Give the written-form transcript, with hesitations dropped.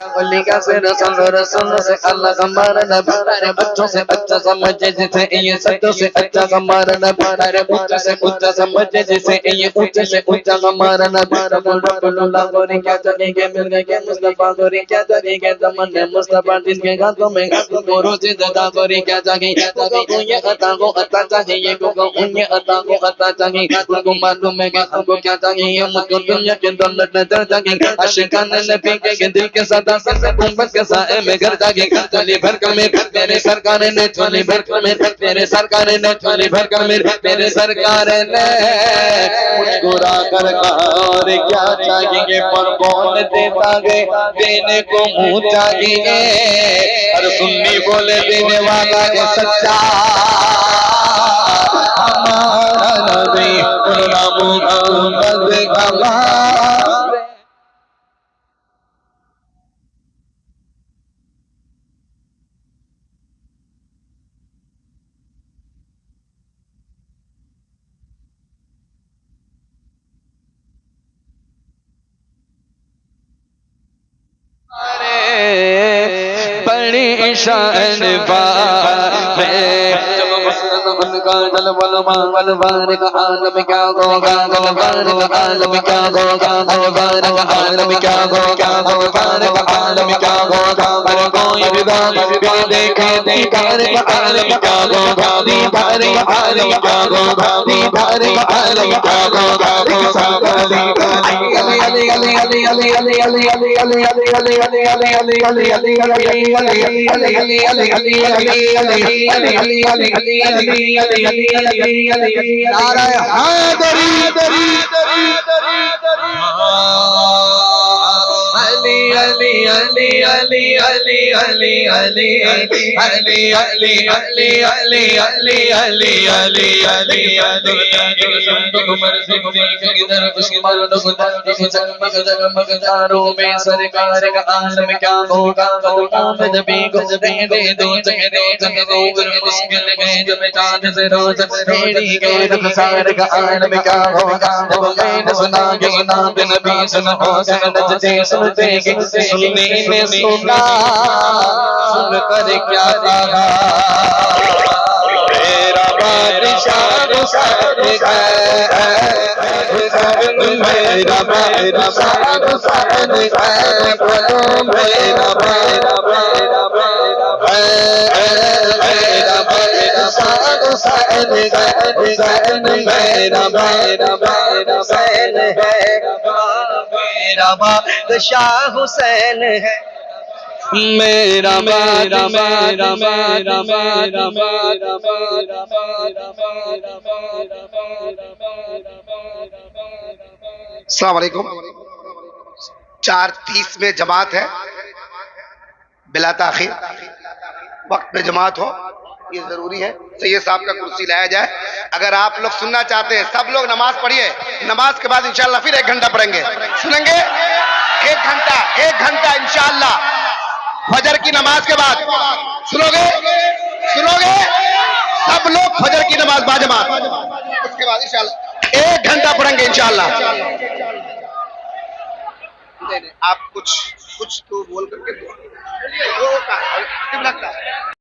علی کا سے رسول سے اللہ ہمارا نبی ارے بچوں سے بچہ سمجھے جسے یہ سچوں سے اچھا ہمارا نبی ارے اونچے سے اونچا سمجھے جسے یہ اونچے سے اونچا ہمارا نبی رب اللہ گوری کیا چلیں گے مل گئے مصطفیٰ گوری کیا چلیں گے زمان مصطفیٰ جس کے گھاتوں میں کو روزی زدہ گوری کیا چاہیے کو یہ عطا کو عطا چاہیے کو یہ عطا کو عطا چاہیے ان کو معلوم ہے کہ ہم کو کیا چاہیے مجھ کو دنیا کے دولت نظر چاہیے عاشقان نبی کے دل کے صدا سے گنبد کے سائے میں گھر جاگے چولی بھر کر میں تیرے سرکار نے چولی بھر کر میں تیرے سرکار نے چولی بھر کر میں تیرے سرکار نے مسکرا کر کہا اور کیا چاہیے پر کون دیتا گے دینے کو منہ چاہیے اور سنی بولے دینے والا ہے سچا ہمارا نبی محمد ہمارا بڑی شان ہے ان کا جلوہ مانگل بارک عالم کیا ہوگا بارک عالم کیا ہوگا بارک عالم کیا ہوگا بارک عالم کیا ہوگا ہر کوئی بھی بات دیکھے بارک عالم کیا ہوگا بارک عالم کیا ہوگا بارک عالم کیا ہوگا علی علی علی علی علی علی علی علی علی علی علی علی علی علی نعرہ حیدری علی علی علی علی علی علی علی علی علی علی علی علی علی علی علی مقداروں میں سرکار کا عالم کیا ہوگا آمد بھی کو دے دو چہرے مشکل میں جب چاند سے روز میری گئے رخسار کا عالم کیا ہوگا جب میں نے سنا کہ سنا نبی سنو سنتے سنتے سننے میں سنا سن کر کیا کہا میرا بادشاہ حسین ہے میرا بادشاہ حسین ہے بولو میرا بادشاہ حسین ہے حسین میرا حسین ہے میرا بادشاہ حسین ہے میرا میرا میرا میرا میرا السلام علیکم 4:30 میں جماعت ہے بلا تاخیر وقت پہ جماعت ہو یہ ضروری ہے سید صاحب کا کرسی لایا جائے اگر آپ لوگ سننا چاہتے ہیں سب لوگ نماز پڑھیے نماز کے بعد انشاءاللہ پھر 1 گھنٹہ پڑھیں گے سنیں گے 1 گھنٹہ انشاءاللہ فجر کی نماز کے بعد سنو گے سب لوگ فجر کی نماز باجماعت اس کے بعد انشاءاللہ 1 گھنٹہ پڑھیں گے انشاءاللہ آپ کچھ تو بول کر کے